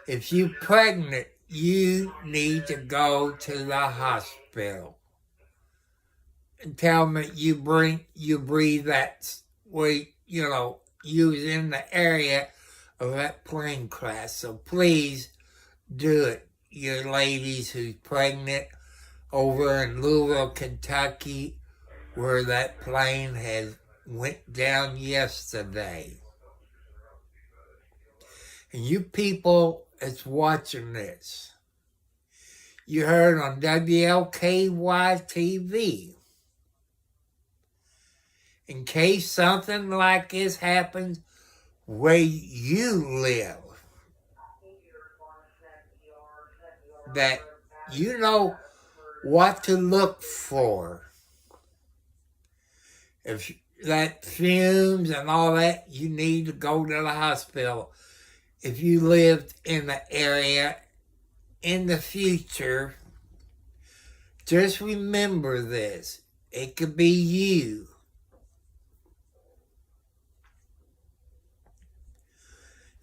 If you're pregnant, you need to go to the hospital. And tell them that you breathe that, you was in the area of that plane crash. So please do it. You ladies who's pregnant over in Louisville, Kentucky, where that plane has went down yesterday. And you people that's watching this, you heard on WLKY TV. In case something like this happens where you live, that you know what to look for. If that fumes and all that, you need to go to the hospital. If you lived in the area in the future, just remember this. It could be you.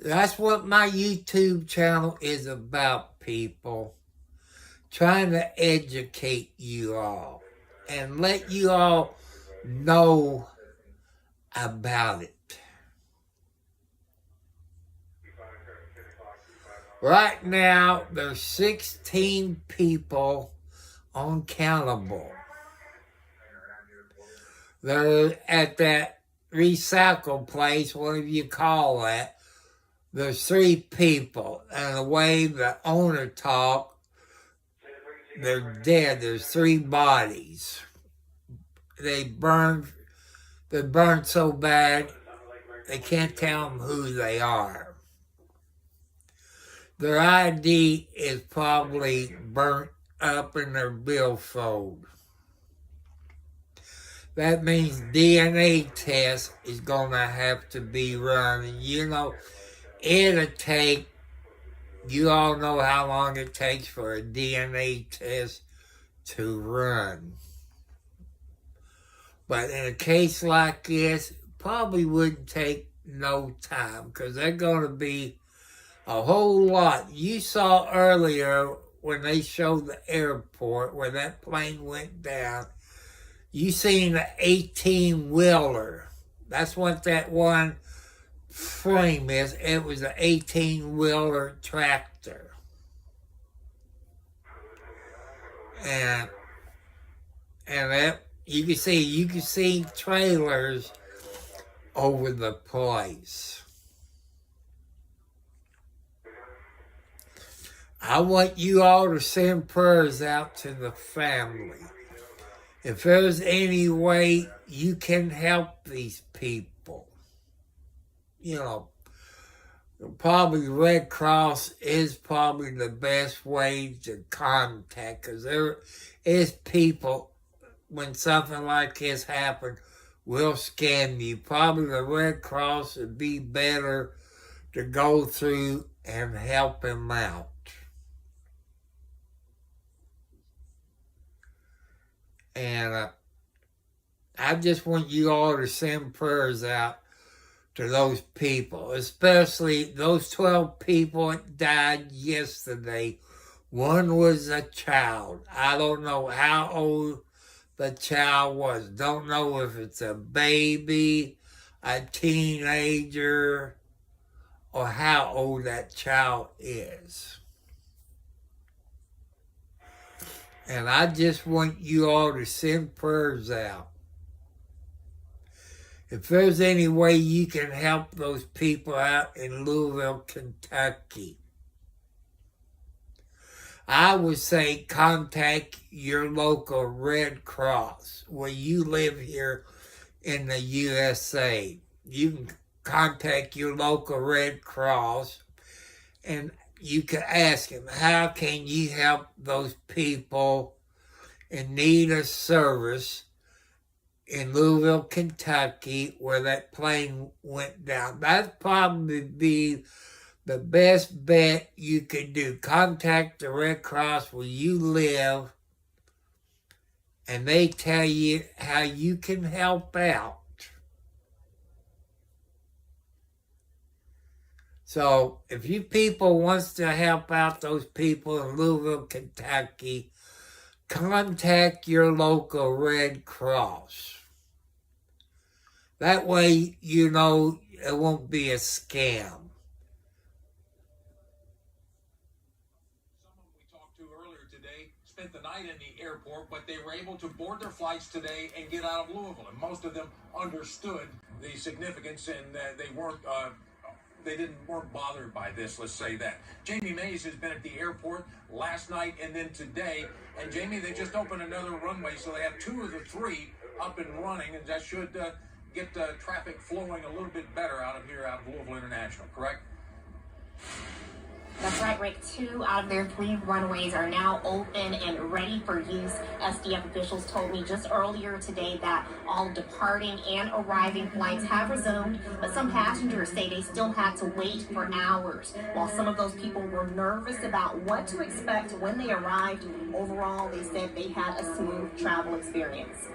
That's what my YouTube channel is about, people. Trying to educate you all and let you all know about it. Right now, there's 16 people uncountable. They're at that recycle place, whatever you call that. There's 3 people, and the way the owner talked, they're dead. There's 3 bodies. They burned so bad, they can't tell them who they are. their ID is probably burnt up in their billfold. That means DNA test is going to have to be run. And it'll take, you all know how long it takes for a DNA test to run. But in a case like this, it probably wouldn't take no time, because they're going to be a whole lot. You saw earlier when they showed the airport where that plane went down, you seen the 18-wheeler. That's what that one frame is. It was an 18-wheeler tractor. And that you can see trailers over the place. I want you all to send prayers out to the family. If there's any way you can help these people, probably Red Cross is probably the best way to contact, because there is people, when something like this happens, will scam you. Probably the Red Cross would be better to go through and help them out. And I just want you all to send prayers out to those people, especially those 12 people that died yesterday. One was a child. I don't know how old the child was. Don't know if it's a baby, a teenager, or how old that child is. And I just want you all to send prayers out. If there's any way you can help those people out in Louisville, Kentucky, I would say contact your local Red Cross where you live here in the USA. You can contact your local Red Cross and you can ask them, how can you help those people in need of service in Louisville, Kentucky, where that plane went down? That'd probably be the best bet you could do. Contact the Red Cross where you live, and they tell you how you can help out. So, if you people wants to help out those people in Louisville, Kentucky, contact your local Red Cross. That way, it won't be a scam. Someone we talked to earlier today spent the night in the airport, but they were able to board their flights today and get out of Louisville. And most of them understood the significance, and they weren't bothered by this, let's say that. Jamie Mays has been at the airport last night and then today. And Jamie, they just opened another runway, so they have 2 of the 3 up and running, and that should get traffic flowing a little bit better out of Louisville International, correct? That's right, Rick. 2 out of their 3 runways are now open and ready for use. SDF officials told me just earlier today that all departing and arriving flights have resumed, but some passengers say they still had to wait for hours. While some of those people were nervous about what to expect when they arrived, overall they said they had a smooth travel experience.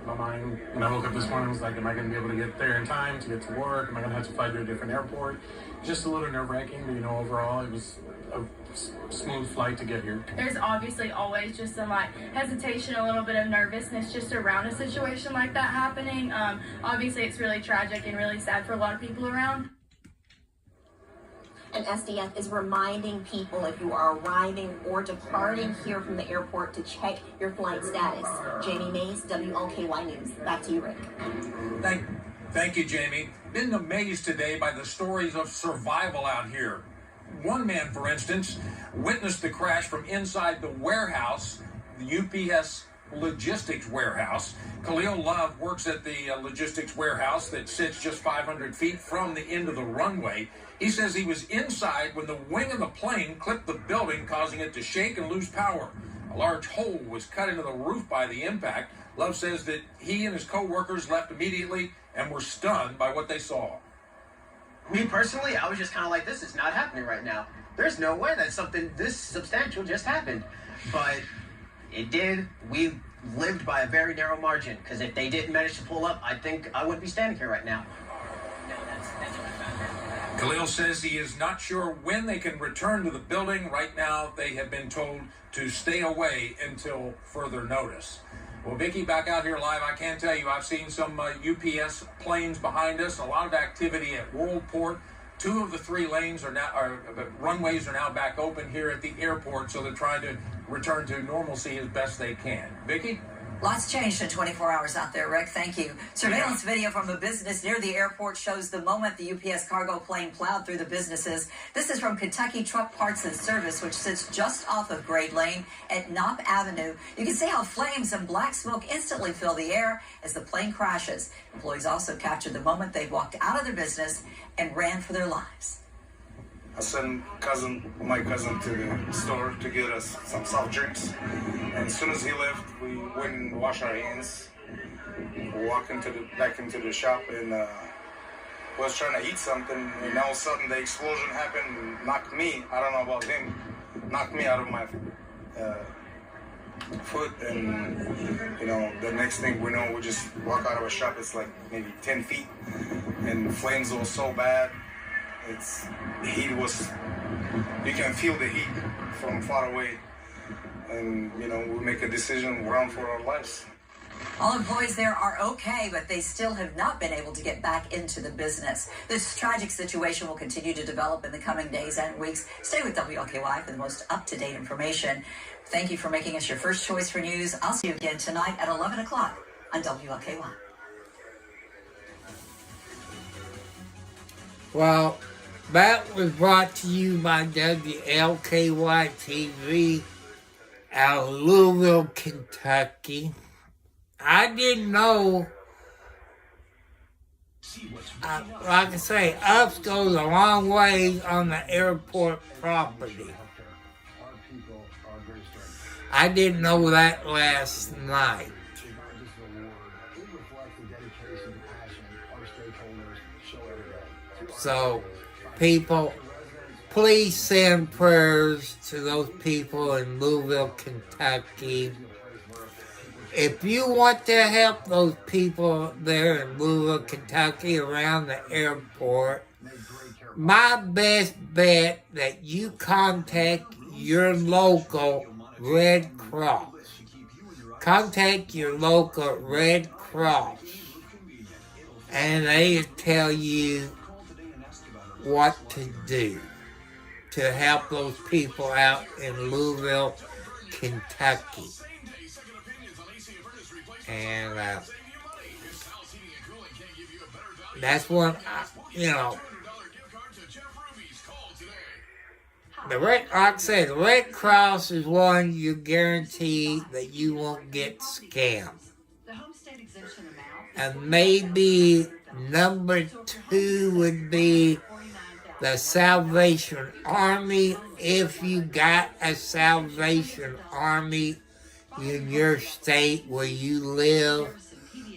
My mind, when I woke up this morning, was like, am I going to be able to get there in time to get to work? Am I going to have to fly to a different airport? Just a little nerve-wracking, but overall, it was a smooth flight to get here. There's obviously always just some hesitation, a little bit of nervousness just around a situation like that happening. Obviously, it's really tragic and really sad for a lot of people around. And SDF is reminding people, if you are arriving or departing here from the airport, to check your flight status. Jamie Mays, WOKY News. Back to you, Rick. Thank you, Jamie. Been amazed today by the stories of survival out here. One man, for instance, witnessed the crash from inside the warehouse, the UPS logistics warehouse. Khalil Love works at the logistics warehouse that sits just 500 feet from the end of the runway. He says he was inside when the wing of the plane clipped the building, causing it to shake and lose power. A large hole was cut into the roof by the impact. Love says that he and his co-workers left immediately and were stunned by what they saw. Me personally, I was just kind of like, this is not happening right now. There's no way that something this substantial just happened. But it did. We lived by a very narrow margin, because if they didn't manage to pull up, I think I wouldn't be standing here right now. Khalil says he is not sure when they can return to the building. Right now, they have been told to stay away until further notice. Well, Vicki, back out here live, I can tell you I've seen some UPS planes behind us, a lot of activity at Worldport. 2 of the 3 lanes runways are now back open here at the airport, so they're trying to return to normalcy as best they can. Vicki? Lots changed in 24 hours out there, Rick. Thank you. Surveillance video from a business near the airport shows the moment the UPS cargo plane plowed through the businesses. This is from Kentucky Truck Parts and Service, which sits just off of Grade Lane at Knopp Avenue. You can see how flames and black smoke instantly fill the air as the plane crashes. Employees also captured the moment they walked out of their business and ran for their lives. I sent my cousin to the store to get us some soft drinks. And as soon as he left, we went and washed our hands. We walked back into the shop and was trying to eat something. And all of a sudden the explosion happened and knocked me, I don't know about him, knocked me out of my foot. And, the next thing we know, we just walk out of a shop. It's like maybe 10 feet. And the flames were so bad. You can feel the heat from far away, and we make a decision, run for our lives. All employees there are okay, but they still have not been able to get back into the business. This tragic situation will continue to develop in the coming days and weeks. Stay with WLKY for the most up-to-date information. Thank you for making us your first choice for news. I'll see you again tonight at 11 o'clock on WLKY. Well, that was brought to you by WLKY TV out of Louisville, Kentucky. I didn't know, like I say, us goes a long way on the airport property. I didn't know that last night. So, people, please send prayers to those people in Louisville, Kentucky. If you want to help those people there in Louisville, Kentucky, around the airport, my best bet that you contact your local Red Cross. Contact your local Red Cross, and they tell you what to do to help those people out in Louisville, Kentucky. And that's what, like I said, the Red Cross is one you guarantee that you won't get scammed. And maybe number 2 would be the Salvation Army, if you got a Salvation Army in your state where you live.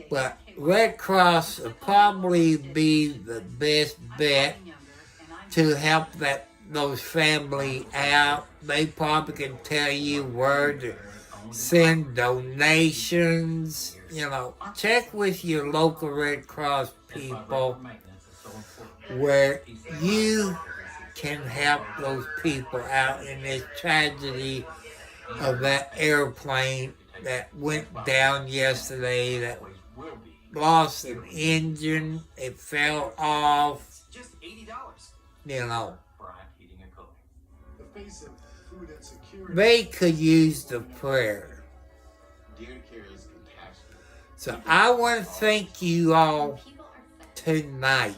But Red Cross would probably be the best bet to help those family out. They probably can tell you where to send donations. Check with your local Red Cross people where you can help those people out in this tragedy of that airplane that went down yesterday, that lost an engine, it fell off, They could use the prayer. So I want to thank you all tonight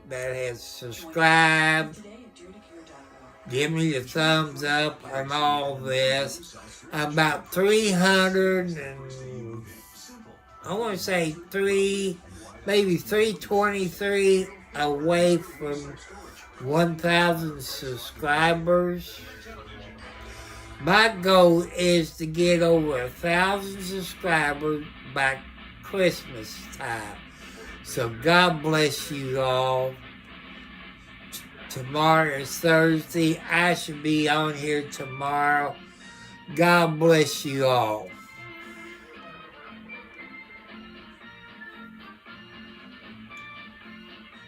that has subscribed. Give me the thumbs up on all this. about 300 and I want to say maybe 323 away from 1,000 subscribers. My goal is to get over 1,000 subscribers by Christmas time. So God bless you all. Tomorrow is Thursday. I should be on here tomorrow. God bless you all.